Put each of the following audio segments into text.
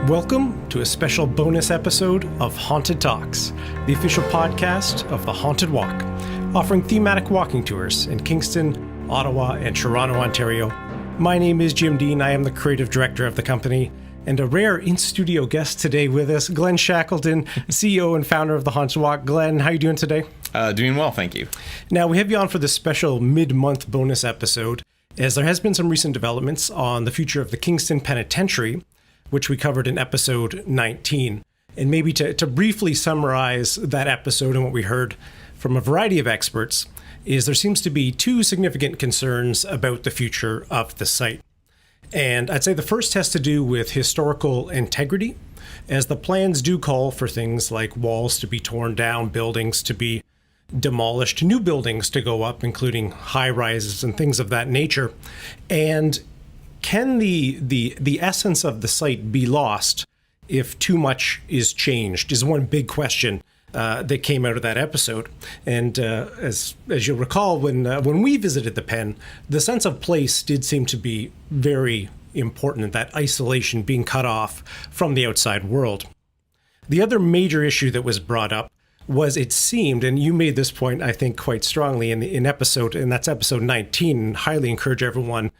Welcome to a special bonus episode of Haunted Talks, the official podcast of the Haunted Walk, offering thematic walking tours in Kingston, Ottawa, and Toronto, Ontario. My name is Jim Dean. I am the creative director of the company, and a rare in-studio guest today with us, Glen Shackleton, CEO and founder of the Haunted Walk. Glen, how are you doing today? Doing well, thank you. Now, we have you on for this special mid-month bonus episode, as there has been some recent developments on the future of the Kingston Penitentiary, which we covered in episode 19. And maybe to briefly summarize that episode and what we heard from a variety of experts is there seems to be two significant concerns about the future of the site. And I'd say the first has to do with historical integrity, as the plans do call for things like walls to be torn down, buildings to be demolished, new buildings to go up, including high rises and things of that nature. And can the essence of the site be lost if too much is changed is one big question that came out of that episode. And as you'll recall, when we visited the pen, the sense of place did seem to be very important, that isolation, being cut off from the outside world. The other major issue that was brought up was it seemed, and you made this point, I think, quite strongly in that's episode 19, and highly encourage everyone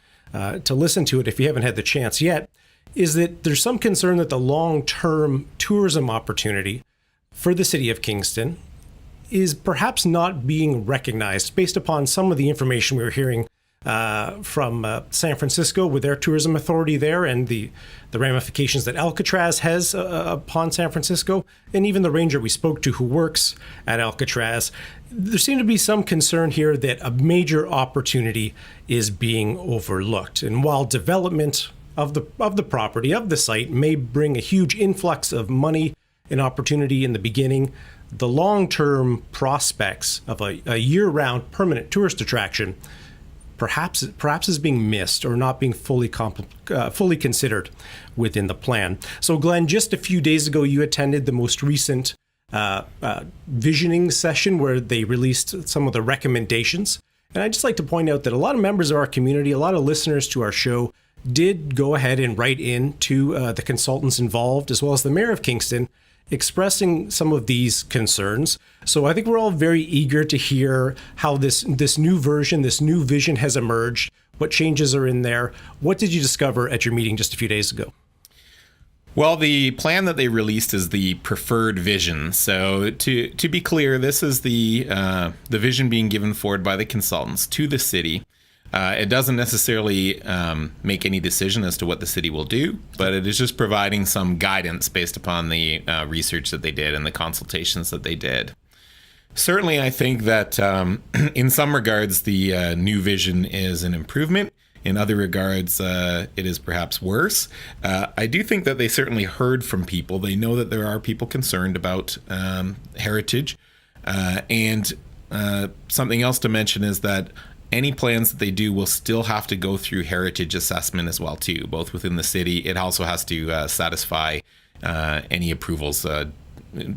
to listen to it if you haven't had the chance yet, is that there's some concern that the long-term tourism opportunity for the city of Kingston is perhaps not being recognized based upon some of the information we were hearing from San Francisco with their tourism authority there and the ramifications that Alcatraz has upon San Francisco, and even the ranger we spoke to who works at Alcatraz. There seemed to be some concern here that a major opportunity is being overlooked. And while development of the property, of the site, may bring a huge influx of money and opportunity in the beginning, the long-term prospects of a year-round permanent tourist attraction perhaps is being missed or not being fully considered within the plan. So, Glen, just a few days ago, you attended the most recent visioning session where they released some of the recommendations. And I'd just like to point out that a lot of members of our community, a lot of listeners to our show, did go ahead and write in to the consultants involved, as well as the mayor of Kingston, expressing some of these concerns. So I think we're all very eager to hear how this new version, this new vision has emerged, what changes are in there. What did you discover at your meeting just a few days ago? Well, the plan that they released is the preferred vision. So to be clear, this is the vision being given forward by the consultants to the city. It doesn't necessarily make any decision as to what the city will do, but it is just providing some guidance based upon the research that they did and the consultations that they did. Certainly, I think that in some regards, the new vision is an improvement. In other regards, it is perhaps worse. I do think that they certainly heard from people. They know that there are people concerned about heritage. And something else to mention is that any plans that they do will still have to go through heritage assessment as well, too, both within the city. It also has to satisfy any approvals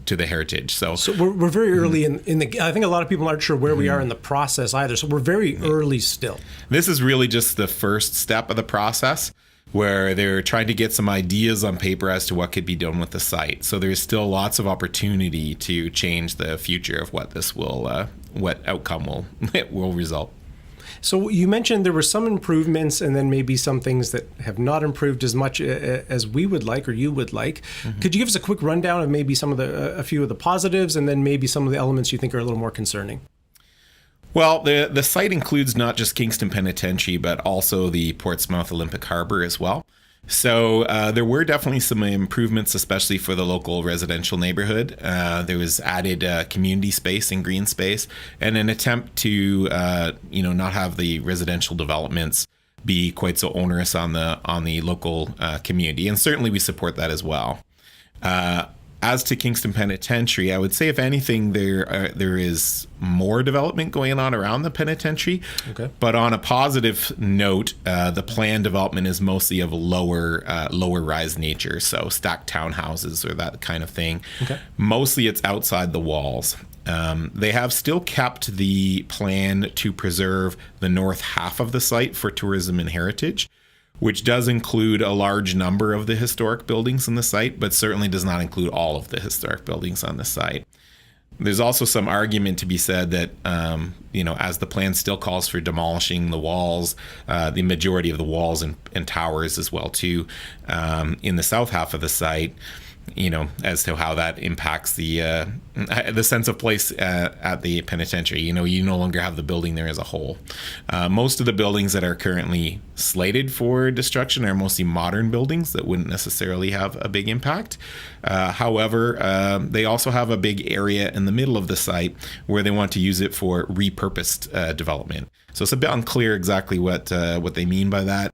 to the heritage. So we're very early in the, I think a lot of people aren't sure where we are in the process either. So we're very early still. This is really just the first step of the process where they're trying to get some ideas on paper as to what could be done with the site. So there's still lots of opportunity to change the future of what this will, what outcome will result. So you mentioned there were some improvements and then maybe some things that have not improved as much as we would like or you would like. Mm-hmm. Could you give us a quick rundown of maybe some of a few of the positives and then maybe some of the elements you think are a little more concerning? Well, the site includes not just Kingston Penitentiary, but also the Portsmouth Olympic Harbor as well. So there were definitely some improvements, especially for the local residential neighborhood. There was added community space and green space, and an attempt to not have the residential developments be quite so onerous on the local community. And certainly we support that as well. As to Kingston Penitentiary, I would say, if anything, there is more development going on around the penitentiary. Okay. But on a positive note, the planned development is mostly of a lower rise nature, so stacked townhouses or that kind of thing. Okay. Mostly it's outside the walls. They have still kept the plan to preserve the north half of the site for tourism and heritage, which does include a large number of the historic buildings on the site, but certainly does not include all of the historic buildings on the site. There's also some argument to be said that, as the plan still calls for demolishing the walls, the majority of the walls and towers as well too, in the south half of the site, as to how that impacts the sense of place at the penitentiary. You no longer have the building there as a whole. Most of the buildings that are currently slated for destruction are mostly modern buildings that wouldn't necessarily have a big impact. However, they also have a big area in the middle of the site where they want to use it for repurposed development. So it's a bit unclear exactly what they mean by that.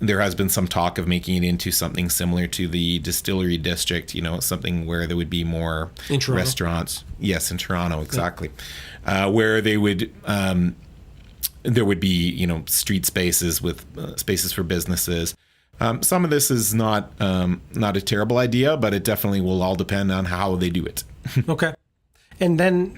There has been some talk of making it into something similar to the distillery district, something where there would be more restaurants. Yes, in Toronto, exactly. Yeah. Where they would, there would be, street spaces with spaces for businesses. Some of this is not a terrible idea, but it definitely will all depend on how they do it. Okay. And then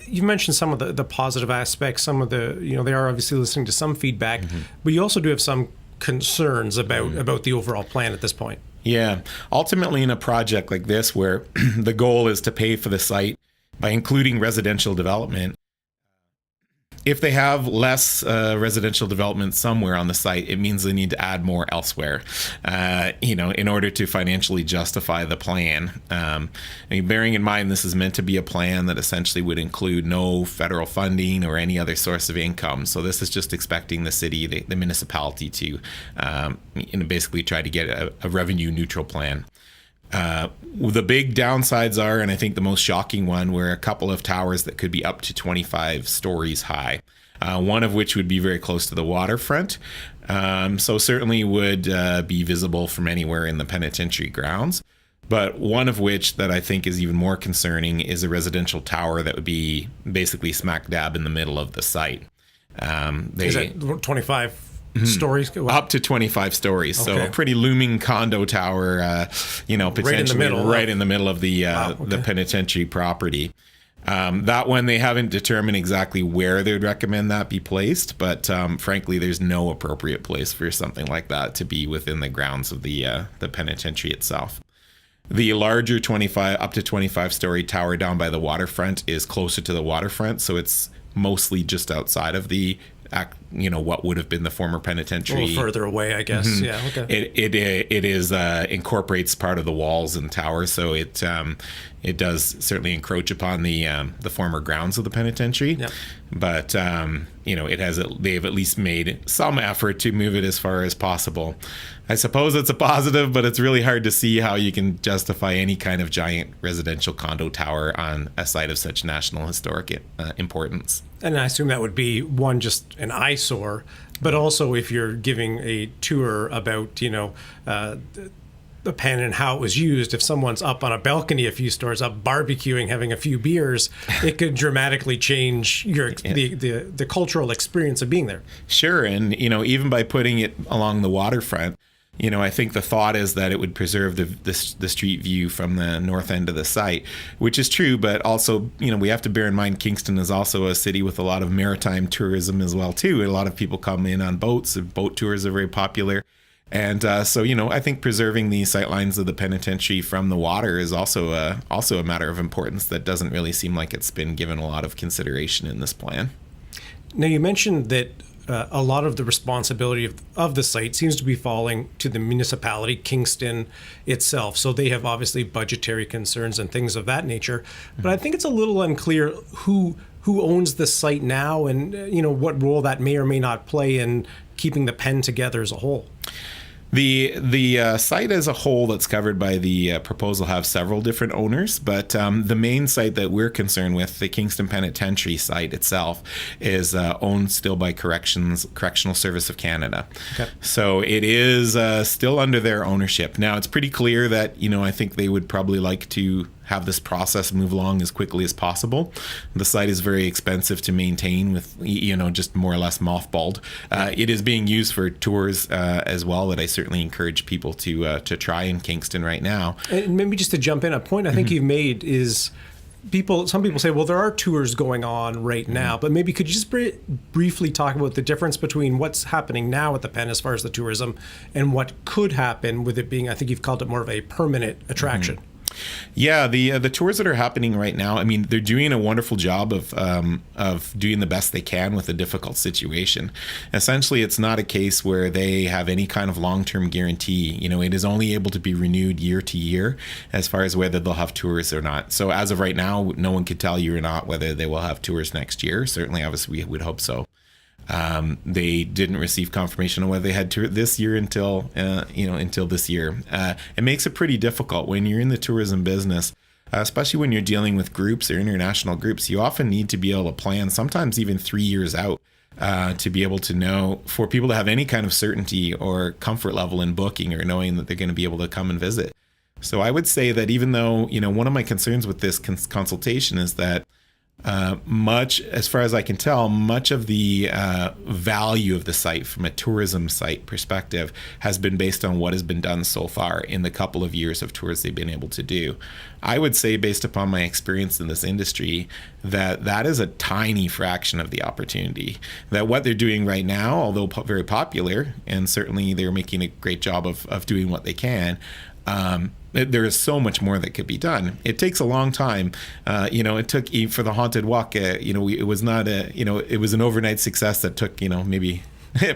you mentioned some of the positive aspects, some of the, they are obviously listening to some feedback, but you also do have some concerns about the overall plan at this point. Yeah. Ultimately, in a project like this, where the goal is to pay for the site by including residential development, if they have less residential development somewhere on the site, it means they need to add more elsewhere, in order to financially justify the plan. Bearing in mind this is meant to be a plan that essentially would include no federal funding or any other source of income. So this is just expecting the city, the municipality to basically try to get a revenue neutral plan. The big downsides are, and I think the most shocking one, were a couple of towers that could be up to 25 stories high, one of which would be very close to the waterfront. So certainly would be visible from anywhere in the penitentiary grounds. But one of which that I think is even more concerning is a residential tower that would be basically smack dab in the middle of the site. Is that 25 stories? Up to 25 stories. Okay. So a pretty looming condo tower, potentially right in the middle of the penitentiary property. That one, they haven't determined exactly where they'd recommend that be placed, but frankly, there's no appropriate place for something like that to be within the grounds of the penitentiary itself. The larger up to 25 story tower down by the waterfront is closer to the waterfront, so it's mostly just outside of the what would have been the former penitentiary. A little further away, I guess. Mm-hmm. Yeah, okay. It is incorporates part of the walls and towers, so it does certainly encroach upon the former grounds of the penitentiary. Yep. But they've at least made some effort to move it as far as possible. I suppose it's a positive, but it's really hard to see how you can justify any kind of giant residential condo tower on a site of such national historic importance. And I assume that would be one, just an eyesore, but also if you're giving a tour about, the pen and how it was used, if someone's up on a balcony a few stories up barbecuing, having a few beers, it could dramatically change the cultural experience of being there. Sure. And, even by putting it along the waterfront, I think the thought is that it would preserve the street view from the north end of the site, which is true. But also, we have to bear in mind Kingston is also a city with a lot of maritime tourism as well, too. A lot of people come in on boats. Boat tours are very popular. And so, I think preserving the sightlines of the penitentiary from the water is also a matter of importance that doesn't really seem like it's been given a lot of consideration in this plan. Now, you mentioned that a lot of the responsibility of the site seems to be falling to the municipality, Kingston itself. So they have obviously budgetary concerns and things of that nature. But I think it's a little unclear who owns the site now and, what role that may or may not play in keeping the pen together as a whole. The site as a whole that's covered by the proposal have several different owners, but the main site that we're concerned with, the Kingston Penitentiary site itself, is owned still by Correctional Service of Canada. Okay. So it is still under their ownership. Now, it's pretty clear that, I think they would probably like to have this process move along as quickly as possible. The site is very expensive to maintain with, just more or less mothballed. It is being used for tours as well that I certainly encourage people to try in Kingston right now. And maybe just to jump in, a point I think you've made is some people say, well, there are tours going on right now, but maybe could you just briefly talk about the difference between what's happening now at the Pen as far as the tourism and what could happen with it being, I think you've called it more of a permanent attraction. Yeah, the tours that are happening right now, I mean, they're doing a wonderful job of doing the best they can with a difficult situation. Essentially, it's not a case where they have any kind of long-term guarantee. It is only able to be renewed year to year as far as whether they'll have tours or not. So as of right now, no one could tell you or not whether they will have tours next year. Certainly, obviously, we would hope so. They didn't receive confirmation on whether they had tour this year until this year. It makes it pretty difficult when you're in the tourism business, especially when you're dealing with groups or international groups. You often need to be able to plan, sometimes even 3 years out, to be able to know, for people to have any kind of certainty or comfort level in booking or knowing that they're going to be able to come and visit. So I would say that even though, one of my concerns with this consultation is that much, as far as I can tell, much of the value of the site from a tourism site perspective has been based on what has been done so far in the couple of years of tours they've been able to do. I would say, based upon my experience in this industry, that is a tiny fraction of the opportunity. That what they're doing right now, although very popular, and certainly they're making a great job of doing what they can, there is so much more that could be done. It takes a long time. It took for the Haunted Walk. It was not it was an overnight success that took maybe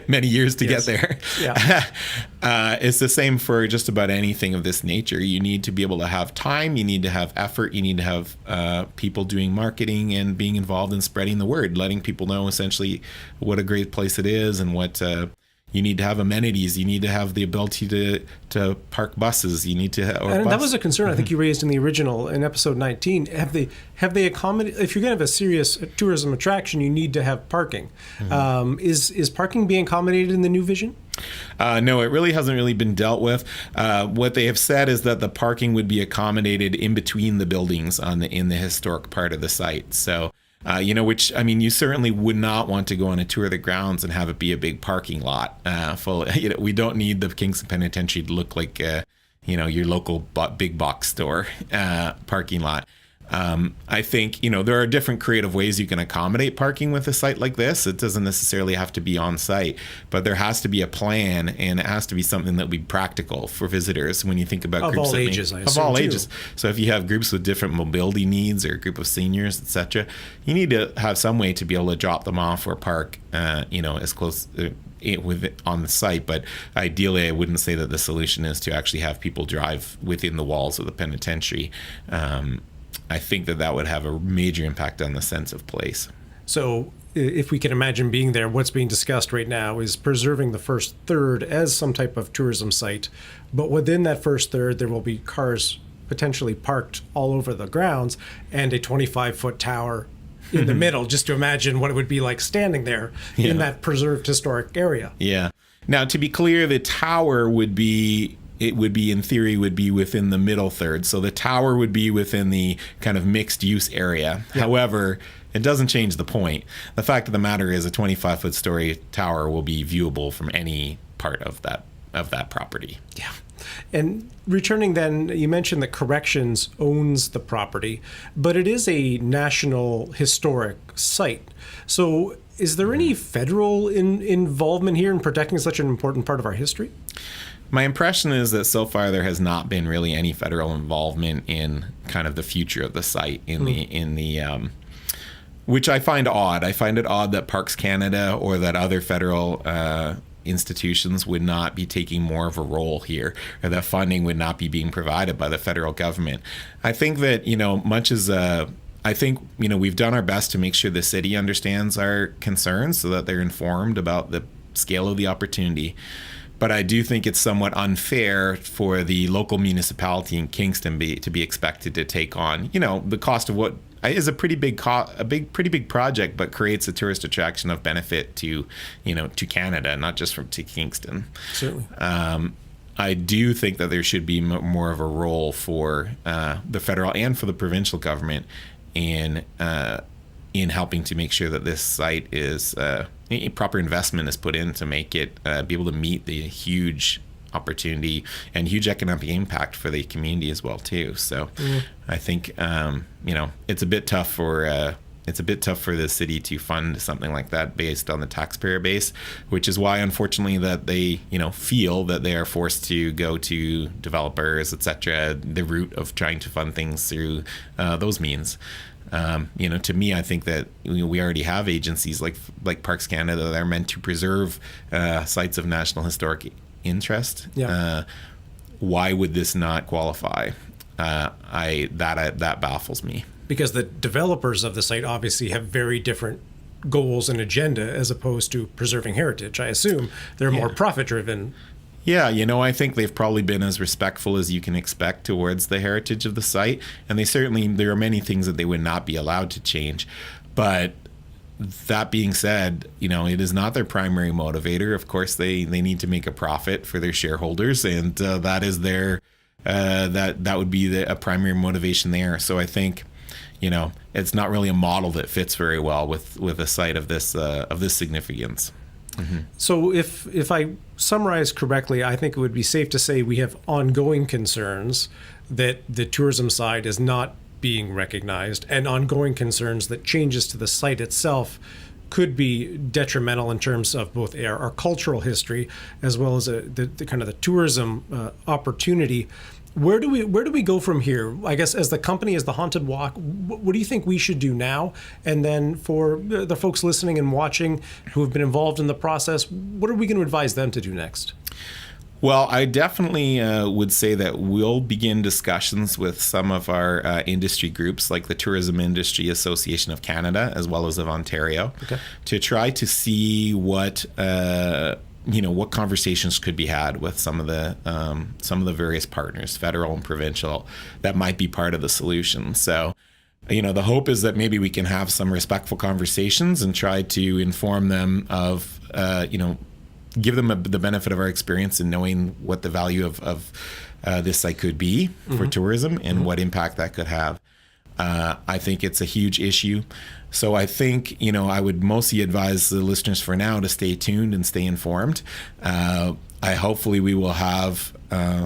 many years to get there. Yeah. It's the same for just about anything of this nature. You need to be able to have time. You need to have effort. You need to have people doing marketing and being involved in spreading the word, letting people know essentially what a great place it is and what. You need to have amenities. You need to have the ability to park buses. You need to. That was a concern I think you raised in episode 19. Have they accommodated? If you're going to have a serious tourism attraction, you need to have parking. Mm-hmm. Is parking being accommodated in the new vision? No, it really hasn't really been dealt with. What they have said is that the parking would be accommodated in between the buildings in the historic part of the site. So. Which, I mean, you certainly would not want to go on a tour of the grounds and have it be a big parking lot full. We don't need the Kingston Penitentiary to look like, your local big box store parking lot. I think, there are different creative ways you can accommodate parking with a site like this. It doesn't necessarily have to be on site, but there has to be a plan, and it has to be something that will be practical for visitors when you think about of groups all ages, of all ages. So if you have groups with different mobility needs or a group of seniors, etc., you need to have some way to be able to drop them off or park, as close with it on the site. But ideally, I wouldn't say that the solution is to actually have people drive within the walls of the penitentiary. I think that would have a major impact on the sense of place. So if we can imagine being there, what's being discussed right now is preserving the first third as some type of tourism site. But within that first third, there will be cars potentially parked all over the grounds and a 25-foot tower in the middle, just to imagine what it would be like standing there in that preserved historic area. Yeah. Now, to be clear, the tower would be in theory within the middle third. So the tower would be within the kind of mixed use area. Yeah. However, it doesn't change the point. The fact of the matter is a 25-foot story tower will be viewable from any part of that property. Yeah. And returning then, you mentioned that Corrections owns the property, but it is a national historic site. So is there any federal involvement here in protecting such an important part of our history? My impression is that so far there has not been really any federal involvement in kind of the future of the site which I find odd. I find it odd that Parks Canada or that other federal institutions would not be taking more of a role here, or that funding would not be being provided by the federal government. I think that, we've done our best to make sure the city understands our concerns so that they're informed about the scale of the opportunity. But I do think it's somewhat unfair for the local municipality in Kingston to be expected to take on, the cost of what is a pretty big project, but creates a tourist attraction of benefit to Canada, not just to Kingston. Certainly. I do think that there should be more of a role for the federal and for the provincial government in helping to make sure that this site is proper investment is put in to make it be able to meet the huge opportunity and huge economic impact for the community as well too. So I think it's a bit tough for the city to fund something like that based on the taxpayer base, which is why, unfortunately, that they, feel that they are forced to go to developers, etc., the route of trying to fund things through those means. To me, I think that we already have agencies like Parks Canada that are meant to preserve sites of national historic interest. Yeah. Why would this not qualify? That baffles me. Because the developers of the site obviously have very different goals and agenda as opposed to preserving heritage. I assume they're more profit-driven. Yeah, I think they've probably been as respectful as you can expect towards the heritage of the site. And there are many things that they would not be allowed to change. But that being said, it is not their primary motivator. Of course, they need to make a profit for their shareholders, and that is their that would be a primary motivation there. So I think, it's not really a model that fits very well with a site of this significance. Mm-hmm. So if I summarize correctly, I think it would be safe to say we have ongoing concerns that the tourism side is not being recognized, and ongoing concerns that changes to the site itself could be detrimental in terms of both our cultural history as well as the kind of the tourism opportunity. Where do we go from here? I guess as the company, as the Haunted Walk, what do you think we should do now? And then for the folks listening and watching who have been involved in the process, what are we going to advise them to do next? Well, I definitely would say that we'll begin discussions with some of our industry groups, like the Tourism Industry Association of Canada, as well as of Ontario, to try to see what what conversations could be had with some of the various partners, federal and provincial, that might be part of the solution. So, the hope is that maybe we can have some respectful conversations and try to inform them of, give them the benefit of our experience in knowing what the value of this site could be for tourism and what impact that could have. I think it's a huge issue. So I think, I would mostly advise the listeners for now to stay tuned and stay informed. Hopefully we will have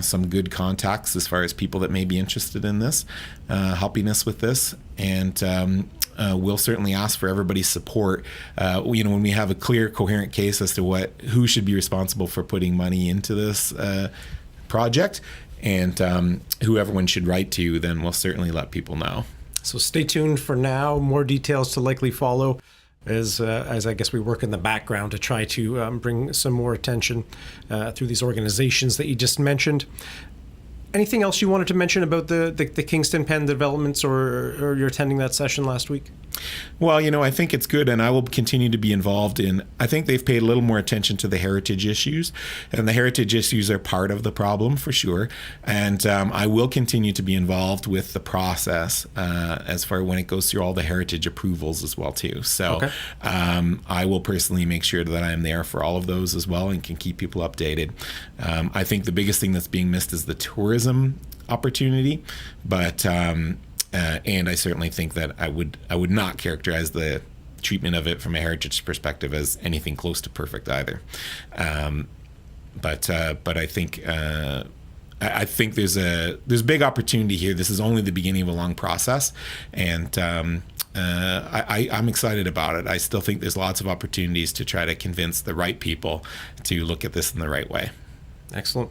some good contacts as far as people that may be interested in this, helping us with this. And we'll certainly ask for everybody's support. When we have a clear, coherent case as to who should be responsible for putting money into this project and who everyone should write to, then we'll certainly let people know. So stay tuned for now. More details to likely follow as I guess we work in the background to try to bring some more attention through these organizations that you just mentioned. Anything else you wanted to mention about the Kingston Pen developments or you're attending that session last week? Well, I think it's good, and I will continue to be involved in. I think they've paid a little more attention to the heritage issues, and the heritage issues are part of the problem for sure. And I will continue to be involved with the process as far when it goes through all the heritage approvals as well too. So I will personally make sure that I am there for all of those as well and can keep people updated. I think the biggest thing that's being missed is the tourism opportunity, but. And I certainly think that I would not characterize the treatment of it from a heritage perspective as anything close to perfect either. But I think there's big opportunity here. This is only the beginning of a long process, and I'm excited about it. I still think there's lots of opportunities to try to convince the right people to look at this in the right way. Excellent.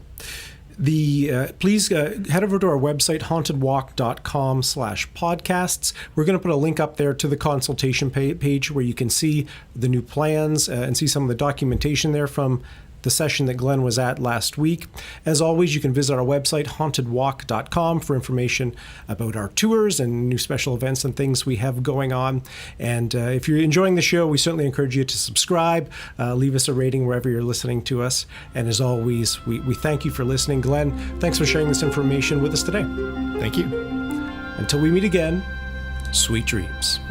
Please head over to our website, hauntedwalk.com/podcasts. We're going to put a link up there to the consultation page where you can see the new plans and see some of the documentation there from the session that Glen was at last week. As always, you can visit our website, hauntedwalk.com, for information about our tours and new special events and things we have going on. And if you're enjoying the show, we certainly encourage you to subscribe, leave us a rating wherever you're listening to us. And as always, we thank you for listening. Glen, thanks for sharing this information with us today. Thank you. Until we meet again, sweet dreams.